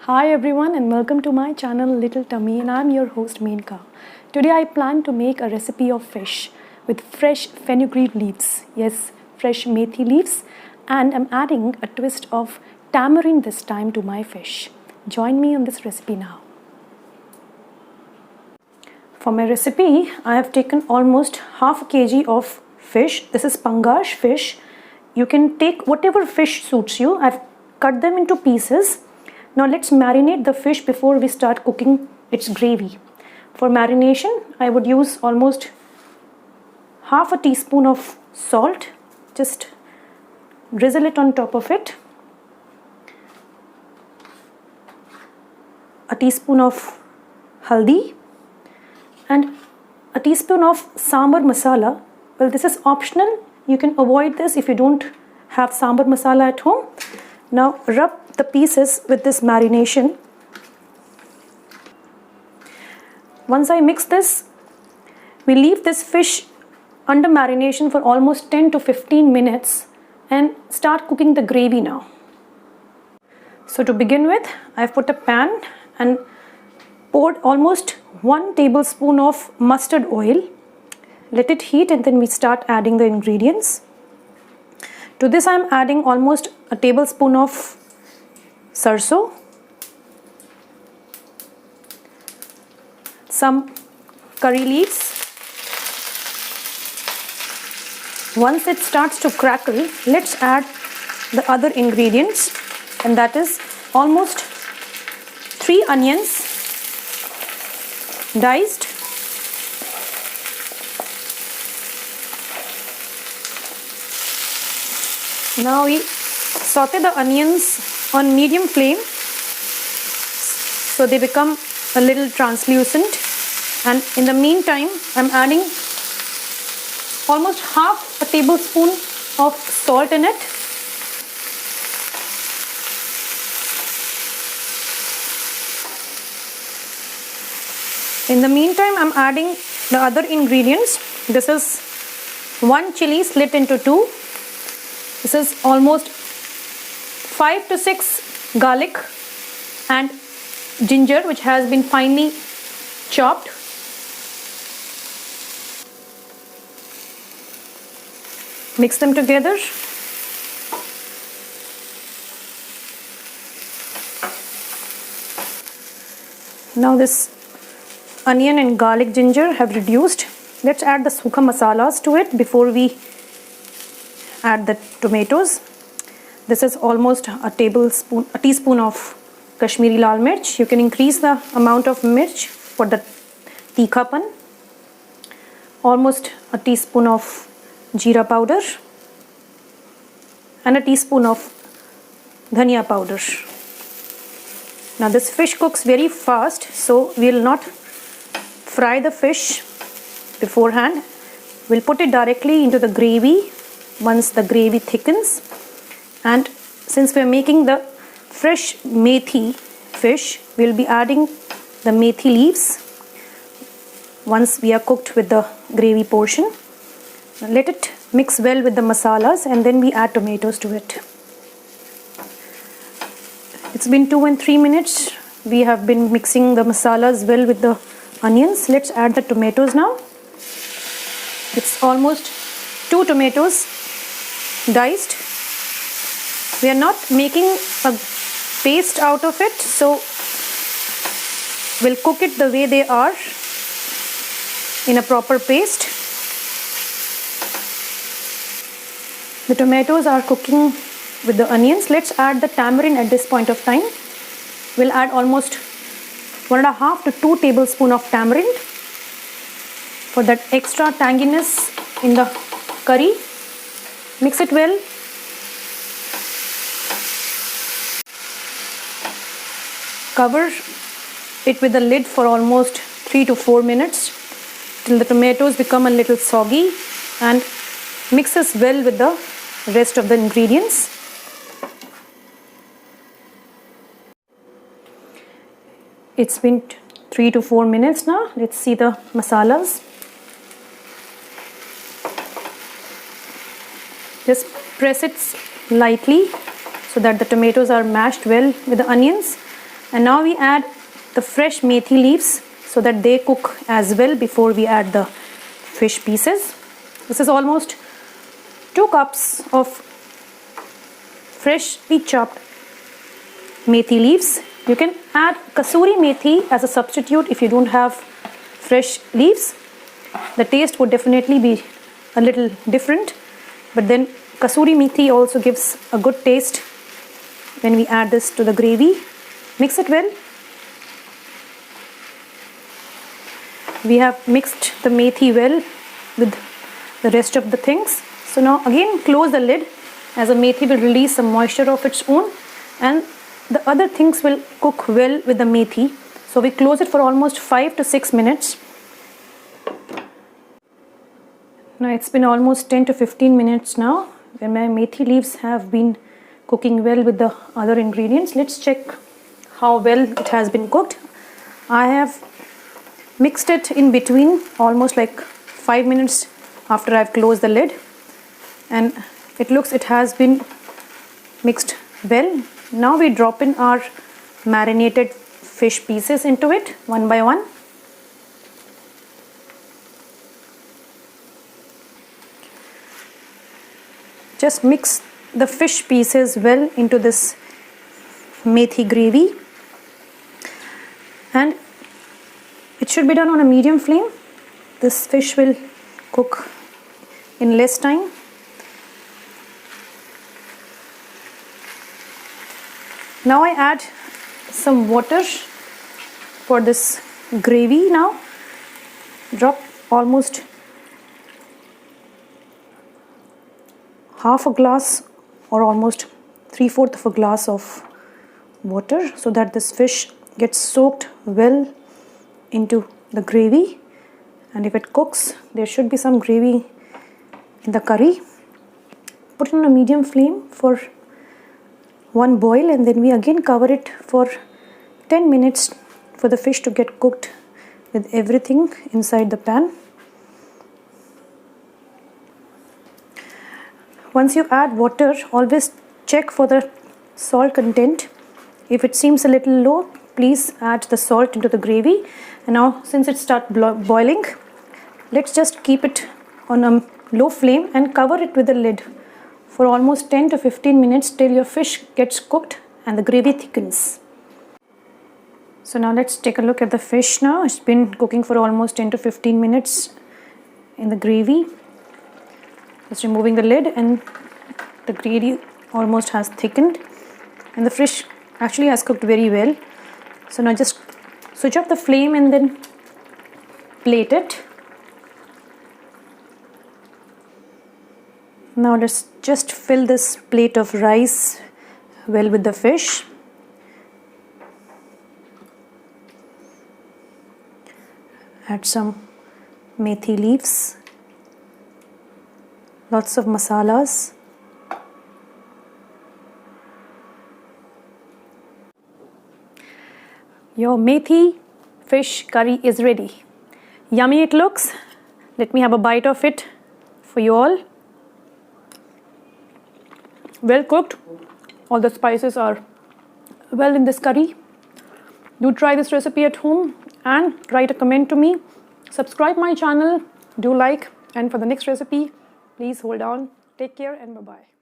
Hi everyone and welcome to my channel Little Tummy, and I'm your host Meethi. Today I plan to make a recipe of fish with fresh fenugreek leaves. Yes, fresh methi leaves, and I'm adding a twist of tamarind this time to my fish. Join me on this recipe now. For my recipe, I have taken almost half a kg of fish. This is pangash fish. You can take whatever fish suits you. I've cut them into pieces. Now let's marinate the fish before we start cooking its gravy. For marination, I would use almost half a teaspoon of salt. Just drizzle it on top of it. A teaspoon of haldi and a teaspoon of sambar masala. Well, this is optional. You can avoid this if you don't have sambar masala at home. Now rub the pieces with this marination. Once I mix this, we leave this fish under marination for almost 10 to 15 minutes and start cooking the gravy now. So to begin with, I've put a pan and poured almost 1 tablespoon of mustard oil. Let it heat and then we start adding the ingredients. To this I'm adding almost a tablespoon of sarso, some curry leaves. Once it starts to crackle, let's add the other ingredients, and that is almost 3 onions diced, now we saute the onions on medium flame so they become a little translucent, and in the meantime I'm adding almost half a tablespoon of salt in it. In the meantime I'm adding the other ingredients. This is 1 chili split into 2. This is almost 5 to 6 garlic and ginger which has been finely chopped. Mix them together. Now this onion and garlic ginger have reduced. Let's add the sukha masalas to it before we add the tomatoes. This is almost a teaspoon of Kashmiri lal mirch. You can increase the amount of mirch for the tikhapan. Almost a teaspoon of jeera powder and a teaspoon of dhania powder. Now this fish cooks very fast, so we will not fry the fish beforehand. We'll put it directly into the gravy once the gravy thickens. And since we are making the fresh methi fish, we'll be adding the methi leaves once we are cooked with the gravy portion. Let it mix well with the masalas and then we add tomatoes to it. It's been 2 and 3 minutes. We have been mixing the masalas well with the onions. Let's add the tomatoes now. It's almost 2 tomatoes diced. We are not making a paste out of it, so we'll cook it the way they are in a proper paste. The tomatoes are cooking with the onions. Let's add the tamarind at this point of time. We'll add almost 1.5 to 2 tablespoons of tamarind for that extra tanginess in the curry. Mix it well. Cover it with the lid for almost 3 to 4 minutes till the tomatoes become a little soggy, and mixes well with the rest of the ingredients. It's been 3 to 4 minutes now. Let's see the masalas. Just press it lightly so that the tomatoes are mashed well with the onions. And now we add the fresh methi leaves so that they cook as well before we add the fish pieces. This is almost 2 cups of freshly chopped methi leaves. You can add kasuri methi as a substitute if you don't have fresh leaves. The taste would definitely be a little different, but then kasuri methi also gives a good taste when we add this to the gravy. Mix it well. We have mixed the methi well with the rest of the things. So now again close the lid, as the methi will release some moisture of its own and the other things will cook well with the methi. So we close it for almost 5 to 6 minutes. Now it's been almost 10 to 15 minutes now when my methi leaves have been cooking well with the other ingredients. Let's check how well it has been cooked. I have mixed it in between almost like 5 minutes after I've closed the lid, and it has been mixed well. Now we drop in our marinated fish pieces into it one by one. Just mix the fish pieces well into this methi gravy, and it should be done on a medium flame. This fish will cook in less time. Now I add some water for this gravy now. Drop almost half a glass or almost 3/4 of a glass of water so that this fish gets soaked well into the gravy, and if it cooks there should be some gravy in the curry. Put it on a medium flame for one boil, and then we again cover it for 10 minutes for the fish to get cooked with everything inside the pan. Once you add water, always check for the salt content. If it seems a little low, please add the salt into the gravy. And now since it starts boiling, let's just keep it on a low flame and cover it with a lid for almost 10 to 15 minutes till your fish gets cooked and the gravy thickens. So now let's take a look at the fish now. It's been cooking for almost 10 to 15 minutes in the gravy. Just removing the lid, and the gravy almost has thickened and the fish actually has cooked very well. So now just switch off the flame and then plate it. Now let's just fill this plate of rice well with the fish. Add some methi leaves, lots of masalas. Your methi fish curry is ready. Yummy it looks. Let me have a bite of it for you all. Well cooked. All the spices are well in this curry. Do try this recipe at home and write a comment to me. Subscribe my channel. Do like. And for the next recipe, please hold on. Take care and bye-bye.